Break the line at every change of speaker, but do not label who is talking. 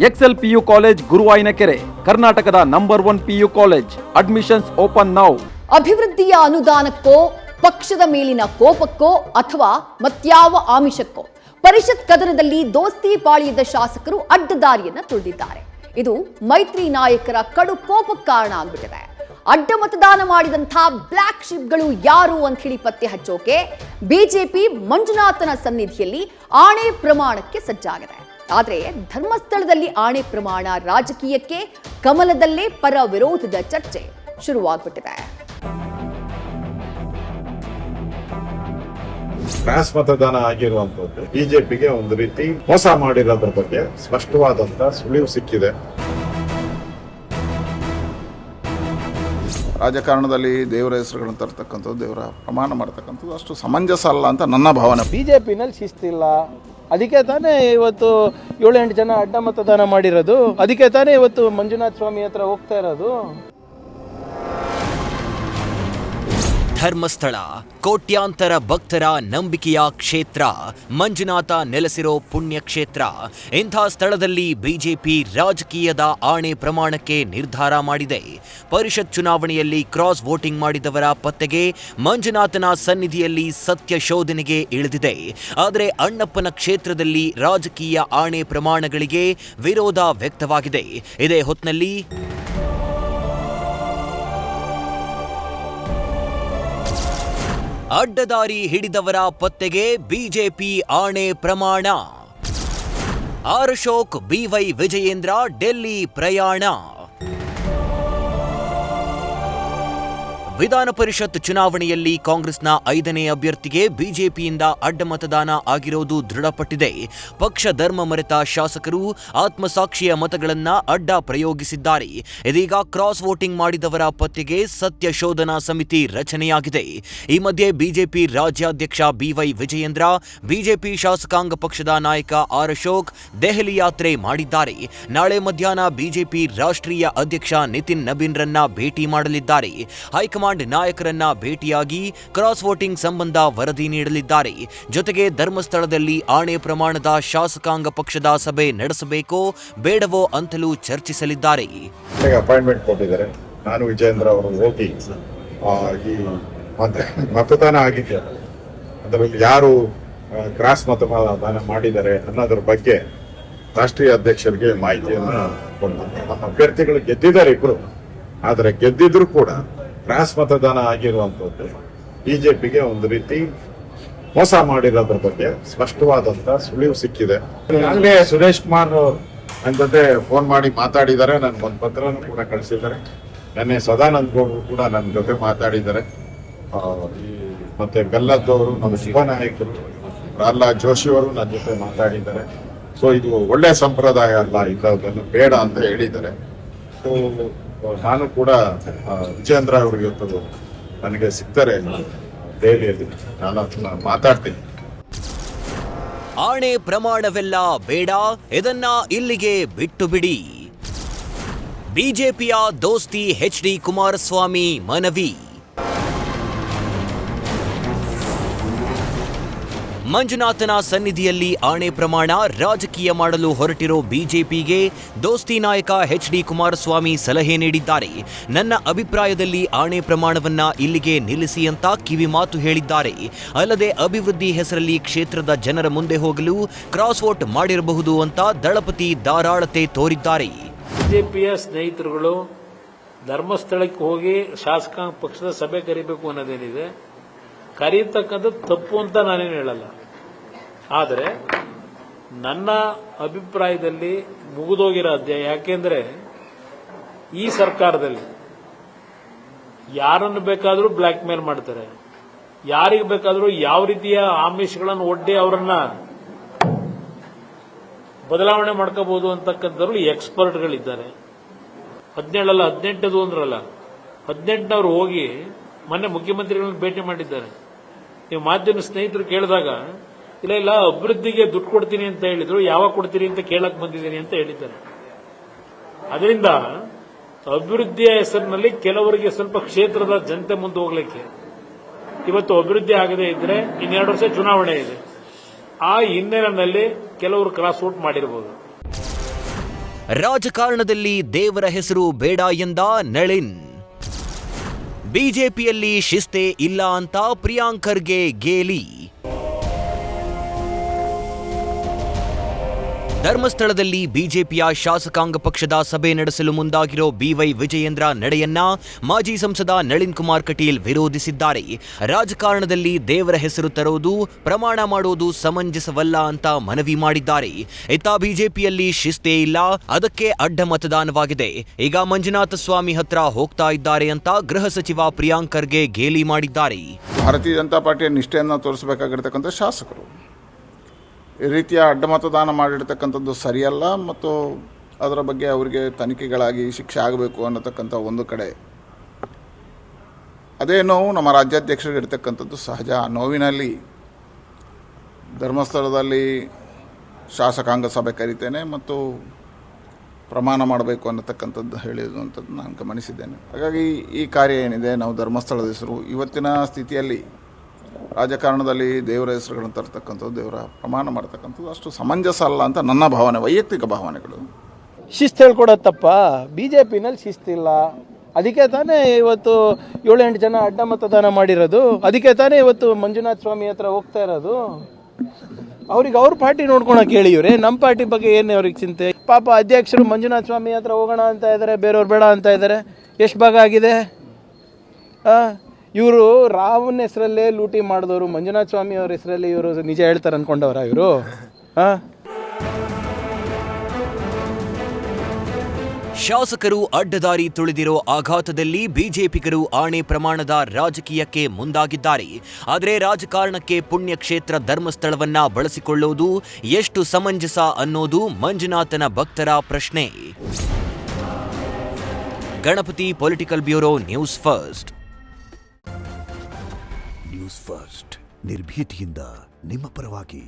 Excel PU college ಗುರುವಾಯಿನಕೆರೆ, ಕರ್ನಾಟಕದ number 1 PU college. Admissions open now.
ಅಭಿವೃದ್ಧಿಯ ಅನುದಾನಕ್ಕೋ, ಪಕ್ಷದ ಮೇಲಿನ ಕೋಪಕ್ಕೋ ಅಥವಾ ಮತ್ಯಾವ ಆಮಿಷಕ್ಕೋ ಪರಿಷತ್ ಕದನದಲ್ಲಿ ದೋಸ್ತಿ ಪಾಳಿಯದ ಶಾಸಕರು ಅಡ್ಡದಾರಿಯನ್ನ ತುಳಿದಿದ್ದಾರೆ. ಇದು ಮೈತ್ರಿ ನಾಯಕರ ಕಡು ಕೋಪಕ್ಕೆ ಕಾರಣ ಆಗ್ಬಿಟ್ಟಿದೆ. ಅಡ್ಡ ಮತದಾನ ಮಾಡಿದಂತಹ ಬ್ಲಾಕ್ ಶಿಪ್ಗಳು ಯಾರು ಅಂತ ಹೇಳಿ ಪತ್ತೆ ಹಚ್ಚೋಕೆ ಬಿಜೆಪಿ ಮಂಜುನಾಥನ ಸನ್ನಿಧಿಯಲ್ಲಿ ಆಣೆ ಪ್ರಮಾಣಕ್ಕೆ ಸಜ್ಜಾಗಿದೆ. ಆದರೆ ಧರ್ಮಸ್ಥಳದಲ್ಲಿ ಆಣೆ ಪ್ರಮಾಣ ರಾಜಕೀಯಕ್ಕೆ ಕಮಲದಲ್ಲೇ ಪರ ವಿರೋಧದ ಚರ್ಚೆ ಶುರುವಾಗ್ಬಿಟ್ಟಿದೆ.
ಕ್ರಾಸ್ ಮತದಾನ ಆಗಿರುವಂತದ್ದು ಬಿಜೆಪಿಗೆ ಒಂದು ರೀತಿ ಮೋಸ ಮಾಡಿರೋದ್ರ ಬಗ್ಗೆ ಸ್ಪಷ್ಟವಾದಂತ ಸುಳಿವು ಸಿಕ್ಕಿದೆ.
ರಾಜಕಾರಣದಲ್ಲಿ ದೇವರ ಹೆಸರುಗಳನ್ನು ತರ್ತಕ್ಕಂಥದ್ದು, ದೇವರ ಪ್ರಮಾಣ ಮಾಡ್ತಕ್ಕಂಥದ್ದು ಅಷ್ಟು ಸಮಂಜಸ ಅಲ್ಲ ಅಂತ ನನ್ನ ಭಾವನೆ.
ಬಿಜೆಪಿನಲ್ಲಿ ಶಿಸ್ತಿಲ್ಲ, ಅದಕ್ಕೆ ತಾನೇ ಇವತ್ತು 7-8 ಜನ ಅಡ್ಡ ಮತದಾನ ಮಾಡಿರೋದು, ಅದಕ್ಕೆ ತಾನೇ ಇವತ್ತು ಮಂಜುನಾಥ ಸ್ವಾಮಿ ಹತ್ರ ಹೋಗ್ತಾ ಇರೋದು.
ಧರ್ಮಸ್ಥಳ ಕೋಟ್ಯಾಂತರ ಭಕ್ತರ ನಂಬಿಕೆಯ ಕ್ಷೇತ್ರ, ಮಂಜುನಾಥ ನೆಲೆಸಿರೋ ಪುಣ್ಯ ಕ್ಷೇತ್ರ. ಇಂಥ ಸ್ಥಳದಲ್ಲಿ ಬಿಜೆಪಿ ರಾಜಕೀಯದ ಆಣೆ ಪ್ರಮಾಣಕ್ಕೆ ನಿರ್ಧಾರ ಮಾಡಿದೆ. ಪರಿಷತ್ ಚುನಾವಣೆಯಲ್ಲಿ ಕ್ರಾಸ್ ವೋಟಿಂಗ್ ಮಾಡಿದವರ ಪತ್ತೆಗೆ ಮಂಜುನಾಥನ ಸನ್ನಿಧಿಯಲ್ಲಿ ಸತ್ಯ ಶೋಧನೆಗೆ ಇಳಿದಿದೆ. ಆದರೆ ಅಣ್ಣಪ್ಪನ ಕ್ಷೇತ್ರದಲ್ಲಿ ರಾಜಕೀಯ ಆಣೆ ಪ್ರಮಾಣಗಳಿಗೆ ವಿರೋಧ ವ್ಯಕ್ತವಾಗಿದೆ. ಇದೇ ಹೊತ್ತಿನಲ್ಲಿ ಅಡ್ಡದಾರಿ ಹಿಡಿದವರ ಪತ್ತೆಗೆ ಬಿಜೆಪಿ ಆಣೆ ಪ್ರಮಾಣ. ಆರ್ ಅಶೋಕ್, ಬಿವೈ ವಿಜಯೇಂದ್ರ ಡೆಲ್ಲಿ ಪ್ರಯಾಣ. ವಿಧಾನ ಪರಿಷತ್ ಚುನಾವಣೆಯಲ್ಲಿ ಕಾಂಗ್ರೆಸ್ನ 5ನೇ ಅಭ್ಯರ್ಥಿಗೆ ಬಿಜೆಪಿಯಿಂದ ಅಡ್ಡ ಮತದಾನ ಆಗಿರೋದು ದೃಢಪಟ್ಟಿದೆ. ಪಕ್ಷ ಧರ್ಮ ಮರೆತ ಶಾಸಕರು ಆತ್ಮಸಾಕ್ಷಿಯ ಮತಗಳನ್ನ ಅಡ್ಡ ಪ್ರಯೋಗಿಸಿದ್ದಾರೆ. ಇದೀಗ ಕ್ರಾಸ್ ವೋಟಿಂಗ್ ಮಾಡಿದವರ ಪತ್ತೆಗೆ ಸತ್ಯ ಶೋಧನಾ ಸಮಿತಿ ರಚನೆಯಾಗಿದೆ. ಈ ಮಧ್ಯೆ ಬಿಜೆಪಿ ರಾಜ್ಯಾಧ್ಯಕ್ಷ ಬಿವೈ ವಿಜಯೇಂದ್ರ, ಬಿಜೆಪಿ ಶಾಸಕಾಂಗ ಪಕ್ಷದ ನಾಯಕ ಆರ್ ಅಶೋಕ್ ದೆಹಲಿ ಯಾತ್ರೆ ಮಾಡಿದ್ದಾರೆ. ನಾಳೆ ಮಧ್ಯಾಹ್ನ ಬಿಜೆಪಿ ರಾಷ್ಟ್ರೀಯ ಅಧ್ಯಕ್ಷ ನಿತಿನ್ ನಬೀನ್ರನ್ನ ಭೇಟಿ ಮಾಡಲಿದ್ದಾರೆ. ಹೈಕಮಾಂಡ್ ನಾಯಕರನ್ನ ಭೇಟಿಯಾಗಿ ಕ್ರಾಸ್ ವೋಟಿಂಗ್ ಸಂಬಂಧ ವರದಿ ನೀಡಲಿದ್ದಾರೆ. ಜೊತೆಗೆ ಧರ್ಮಸ್ಥಳದಲ್ಲಿ ಆಣೆ ಪ್ರಮಾಣದ ಶಾಸಕಾಂಗ ಪಕ್ಷದ ಸಭೆ ನಡೆಸಬೇಕೋ ಬೇಡವೋ ಅಂತಲೂ ಚರ್ಚಿಸಲಿದ್ದಾರೆ.
ಅಪಾಯಿಂಟ್ಮೆಂಟ್ ಕೊಟ್ಟಿದ್ದಾರೆ. ನಾನು ವಿಜಯೇಂದ್ರ ಅವರು ಹೋಗಿ ಈ ಮತದಾನ ಆಗಿದೆಯಲ್ಲ ಅದರಲ್ಲಿ ಯಾರು ಕ್ರಾಸ್ ಮತದಾನ ಮಾಡಿದ್ದಾರೆ ಅನ್ನೋದ್ರ ಬಗ್ಗೆ ರಾಷ್ಟ್ರೀಯ ಅಧ್ಯಕ್ಷರಿಗೆ ಮಾಹಿತಿಯನ್ನು ಕೊಡ್ತಾರೆ. ನಮ್ಮ ಅಭ್ಯರ್ಥಿಗಳು ಗೆದ್ದಿದ್ದಾರೆ ಇಬ್ರು, ಆದರೆ ಗೆದ್ದಿದ್ರು ಕೂಡ ಕ್ರಾಸ್ ಮತದಾನ ಆಗಿರುವಂತದ್ದು ಬಿಜೆಪಿಗೆ ಒಂದು ರೀತಿ ಮೋಸ ಮಾಡಿರೋದ್ರ ಬಗ್ಗೆ ಸ್ಪಷ್ಟವಾದಂತ ಸುಳಿವು ಸಿಕ್ಕಿದೆ. ಈಗಾಗಲೇ ಸುರೇಶ್ ಕುಮಾರ್ ನನ್ನ ಜೊತೆ ಫೋನ್ ಮಾಡಿ ಮಾತಾಡಿದ್ದಾರೆ. ನನ್ಗೊಂದು ಪತ್ರನೂ ಕೂಡ ಕಳಿಸಿದ್ದಾರೆ. ನೆನ್ನೆ ಸದಾನಂದ ಗೌಡರು ಕೂಡ ನನ್ನ ಜೊತೆ ಮಾತಾಡಿದ್ದಾರೆ. ಮತ್ತೆ ಬೆಲ್ಲದವರು, ನಮ್ಮ ಯುವ ನಾಯಕರು ಪ್ರಹ್ಲಾದ್ ಜೋಶಿ ಅವರು ನನ್ನ ಜೊತೆ ಮಾತಾಡಿದ್ದಾರೆ. ಸೊ ಇದು ಒಳ್ಳೆ ಸಂಪ್ರದಾಯ ಅಲ್ಲ, ಇದನ್ನು ಬೇಡ ಅಂತ ಹೇಳಿದ್ದಾರೆ. ಸೊ ನಾನು ಕೂಡ ವಿಜಯೇಂದ್ರ ಅವರಿಗೆ ಇವತ್ತು ನನಗೆ ಸಿಗ್ತಾರೆ ದೆಹಲಿಯಲ್ಲಿ, ನಾನು ಅದನ್ನ ಮಾತಾಡ್ತೀನಿ.
ಆಣೆ ಪ್ರಮಾಣವೆಲ್ಲ ಬೇಡ, ಇದನ್ನ ಇಲ್ಲಿಗೆ ಬಿಟ್ಟು ಬಿಡಿ. ಬಿಜೆಪಿಯ ದೋಸ್ತಿ ಎಚ್.ಡಿ. ಕುಮಾರಸ್ವಾಮಿ ಮನವಿ. ಮಂಜುನಾಥನ ಸನ್ನಿಧಿಯಲ್ಲಿ ಆಣೆ ಪ್ರಮಾಣ ರಾಜಕೀಯ ಮಾಡಲು ಹೊರಟಿರೋ ಬಿಜೆಪಿಗೆ ದೋಸ್ತಿ ನಾಯಕ ಎಚ್.ಡಿ. ಕುಮಾರಸ್ವಾಮಿ ಸಲಹೆ ನೀಡಿದ್ದಾರೆ. ನನ್ನ ಅಭಿಪ್ರಾಯದಲ್ಲಿ ಆಣೆ ಪ್ರಮಾಣವನ್ನ ಇಲ್ಲಿಗೆ ನಿಲ್ಲಿಸಿ ಅಂತ ಕಿವಿ ಮಾತು ಹೇಳಿದ್ದಾರೆ. ಅಲ್ಲದೆ ಅಭಿವೃದ್ಧಿ ಹೆಸರಲ್ಲಿ ಕ್ಷೇತ್ರದ ಜನರ ಮುಂದೆ ಹೋಗಲು ಕ್ರಾಸ್ ವೋಟ್ ಮಾಡಿರಬಹುದು ಅಂತ ದಳಪತಿ ಧಾರಾಳತೆ ತೋರಿದ್ದಾರೆ.
ಬಿಜೆಪಿಯ ಸ್ನೇಹಿತರುಗಳು ಧರ್ಮಸ್ಥಳಕ್ಕೆ ಹೋಗಿ ಶಾಸಕಾಂಗ ಪಕ್ಷದ ಸಭೆ ಕರಿಬೇಕು ಅನ್ನೋದೇನಿದೆ, ಕರೀತಕ್ಕಂಥದ್ದು ತಪ್ಪು ಅಂತ ನಾನೇನು ಹೇಳಲ್ಲ. ಆದರೆ ನನ್ನ ಅಭಿಪ್ರಾಯದಲ್ಲಿ ಮುಗಿದೋಗಿರೋ ಅಧ್ಯಾಯ. ಯಾಕೆಂದ್ರೆ ಈ ಸರ್ಕಾರದಲ್ಲಿ ಯಾರನ್ನು ಬೇಕಾದರೂ ಬ್ಲ್ಯಾಕ್ ಮೇಲ್ ಮಾಡ್ತಾರೆ, ಯಾರಿಗೆ ಬೇಕಾದರೂ ಯಾವ ರೀತಿಯ ಆಮಿಷಗಳನ್ನು ಒಡ್ಡಿ ಅವರನ್ನ ಬದಲಾವಣೆ ಮಾಡ್ಕೋಬಹುದು ಅಂತಕ್ಕಂಥವ್ರು ಎಕ್ಸ್ಪರ್ಟ್ಗಳಿದ್ದಾರೆ. 17 ಅಲ್ಲ 18 ಅಂದ್ರಲ್ಲ, 18ನವರು ಹೋಗಿ ಮೊನ್ನೆ ಮುಖ್ಯಮಂತ್ರಿಗಳನ್ನ ಭೇಟಿ ಮಾಡಿದ್ದಾರೆ. ನೀವು ಮಾಧ್ಯಮ ಸ್ನೇಹಿತರು ಕೇಳಿದಾಗ ಇಲ್ಲ ಅಭಿವೃದ್ಧಿಗೆ ದುಡ್ಡು ಕೊಡ್ತೀನಿ ಅಂತ ಹೇಳಿದ್ರು, ಯಾವಾಗ ಕೊಡ್ತೀರಿ ಅಂತ ಕೇಳಕ್ ಬಂದಿದ್ದೀನಿ ಅಂತ ಹೇಳಿದ್ದಾರೆ. ಅದರಿಂದ ಅಭಿವೃದ್ಧಿಯ ಹೆಸರಿನಲ್ಲಿ ಕೆಲವರಿಗೆ ಸ್ವಲ್ಪ ಕ್ಷೇತ್ರದ ಜನತೆ ಮುಂದೆ ಹೋಗ್ಲಿಕ್ಕೆ, ಇವತ್ತು ಅಭಿವೃದ್ಧಿ ಆಗದೇ ಇದ್ರೆ 2 ವರ್ಷ ಚುನಾವಣೆ ಇದೆ, ಆ ಹಿನ್ನೆಲೆಯಲ್ಲಿ ಕೆಲವರು ಕ್ರಾಸ್ ಔಟ್ ಮಾಡಿರಬಹುದು.
ರಾಜಕಾರಣದಲ್ಲಿ ದೇವರ ಹೆಸರು ಬೇಡ ಎಂದ ನಳಿನ್. ಬಿಜೆಪಿಯಲ್ಲಿ ಶಿಸ್ತೇ ಇಲ್ಲ ಅಂತ ಪ್ರಿಯಾಂಕ್ ಖರ್ಗೆ ಗೇಲಿ. ಧರ್ಮಸ್ಥಳದಲ್ಲಿ ಬಿಜೆಪಿಯ ಶಾಸಕಾಂಗ ಪಕ್ಷದ ಸಭೆ ನಡೆಸಲು ಮುಂದಾಗಿರೋ ಬಿವೈ ವಿಜಯೇಂದ್ರ ನಡೆಯನ್ನ ಮಾಜಿ ಸಂಸದ ನಳಿನ್ ಕುಮಾರ್ ಕಟೀಲ್ ವಿರೋಧಿಸಿದ್ದಾರೆ. ರಾಜಕಾರಣದಲ್ಲಿ ದೇವರ ಹೆಸರು ತರೋದು, ಪ್ರಮಾಣ ಮಾಡೋದು ಸಮಂಜಸವಲ್ಲ ಅಂತ ಮನವಿ ಮಾಡಿದ್ದಾರೆ. ಇತ್ತ ಬಿಜೆಪಿಯಲ್ಲಿ ಶಿಸ್ತೇ ಇಲ್ಲ, ಅದಕ್ಕೆ ಅಡ್ಡ ಮತದಾನವಾಗಿದೆ. ಈಗ ಮಂಜುನಾಥ ಸ್ವಾಮಿ ಹತ್ರ ಹೋಗ್ತಾ ಇದ್ದಾರೆ ಅಂತ ಗೃಹ ಸಚಿವ ಪ್ರಿಯಾಂಕ್ ಖರ್ಗೆ ಗೇಲಿ ಮಾಡಿದ್ದಾರೆ.
ಭಾರತೀಯ ಜನತಾ ಪಾರ್ಟಿಯ ನಿಷ್ಠೆಯನ್ನು ತೋರಿಸಬೇಕಾಗಿರ್ತಕ್ಕಂಥ ಶಾಸಕರು ಈ ರೀತಿಯ ಅಡ್ಡ ಮತದಾನ ಮಾಡಿರ್ತಕ್ಕಂಥದ್ದು ಸರಿಯಲ್ಲ ಮತ್ತು ಅದರ ಬಗ್ಗೆ ಅವರಿಗೆ ತನಿಖೆಗಳಾಗಿ ಶಿಕ್ಷೆ ಆಗಬೇಕು ಅನ್ನತಕ್ಕಂಥ ಒಂದು ಕಡೆ. ಅದೇ ನೋವು ನಮ್ಮ ರಾಜ್ಯಾಧ್ಯಕ್ಷರಿಗೆ ಇರ್ತಕ್ಕಂಥದ್ದು ಸಹಜ. ಆ ನೋವಿನಲ್ಲಿ ಧರ್ಮಸ್ಥಳದಲ್ಲಿ ಶಾಸಕಾಂಗ ಸಭೆ ಕರಿತೇನೆ ಮತ್ತು ಪ್ರಮಾಣ ಮಾಡಬೇಕು ಅನ್ನತಕ್ಕಂಥದ್ದು ಹೇಳಿದ್ದು ಅಂತದ್ದು ನಾನು ಗಮನಿಸಿದ್ದೇನೆ. ಹಾಗಾಗಿ ಈ ಕಾರ್ಯ ಏನಿದೆ, ನಾವು ಧರ್ಮಸ್ಥಳದ ಹೆಸರು ಇವತ್ತಿನ ಸ್ಥಿತಿಯಲ್ಲಿ ರಾಜಕಾರಣದಲ್ಲಿ ದೇವರ ಹೆಸರುಗಳನ್ನು ತರ್ತಕ್ಕಂಥದ್ದು, ದೇವರ ಪ್ರಮಾಣ ಮಾಡ್ತಕ್ಕಂಥದ್ದು ಅಷ್ಟು ಸಮಂಜಸ ಅಲ್ಲ ಅಂತ ನನ್ನ ಭಾವನೆ, ವೈಯಕ್ತಿಕ ಭಾವನೆಗಳು.
ಶಿಸ್ತು ಹೇಳ್ಕೊಡತ್ತಪ್ಪ, ಬಿ ಜೆ ಪಿನಲ್ಲಿ ಶಿಸ್ತಿಲ್ಲ. ಅದಕ್ಕೆ ತಾನೇ ಇವತ್ತು 7-8 ಜನ ಅಡ್ಡ ಮತದಾನ ಮಾಡಿರೋದು. ಅದಕ್ಕೆ ತಾನೇ ಇವತ್ತು ಮಂಜುನಾಥ ಸ್ವಾಮಿ ಹತ್ರ ಹೋಗ್ತಾ ಇರೋದು. ಅವ್ರಿಗೆ ಅವ್ರ ಪಾರ್ಟಿ ನೋಡ್ಕೊಳಕ್ಕೆ ಹೇಳಿ ಇವ್ರೆ, ನಮ್ಮ ಪಾರ್ಟಿ ಬಗ್ಗೆ ಏನು ಅವ್ರಿಗೆ ಚಿಂತೆ? ಪಾಪ ಅಧ್ಯಕ್ಷರು ಮಂಜುನಾಥ ಸ್ವಾಮಿ ಹತ್ರ ಹೋಗೋಣ ಅಂತ ಇದ್ದಾರೆ, ಬೇರೆಯವ್ರು ಬೇಡ ಅಂತ ಇದ್ದಾರೆ. ಎಷ್ಟು ಭಾಗ ಆಗಿದೆ? ಇವರು ರಾವನ ಹೆಸರಲ್ಲೇ ಲೂಟಿ ಮಾಡಿದವರು, ಮಂಜುನಾಥ ಸ್ವಾಮಿ ಅವ್ರ ಹೆಸರಲ್ಲಿ ಇವರು ನಿಜ ಹೇಳ್ತಾರೆ ಅನ್ಕೊಂಡವ್ರ ಇವರು?
ಶಾಸಕರು ಅಡ್ಡದಾರಿ ತುಳಿದಿರೋ ಆಘಾತದಲ್ಲಿ ಬಿಜೆಪಿಗರು ಆಣೆ ಪ್ರಮಾಣದ ರಾಜಕೀಯಕ್ಕೆ ಮುಂದಾಗಿದ್ದಾರೆ. ಆದರೆ ರಾಜಕಾರಣಕ್ಕೆ ಪುಣ್ಯಕ್ಷೇತ್ರ ಧರ್ಮಸ್ಥಳವನ್ನ ಬಳಸಿಕೊಳ್ಳೋದು ಎಷ್ಟು ಸಮಂಜಸ ಅನ್ನೋದು ಮಂಜುನಾಥನ ಭಕ್ತರ ಪ್ರಶ್ನೆ. Ganapati political bureau, news first.
News first ನಿರ್ಭೀತಿಯಿಂದ ನಿಮ್ಮ ಪರವಾಗಿ.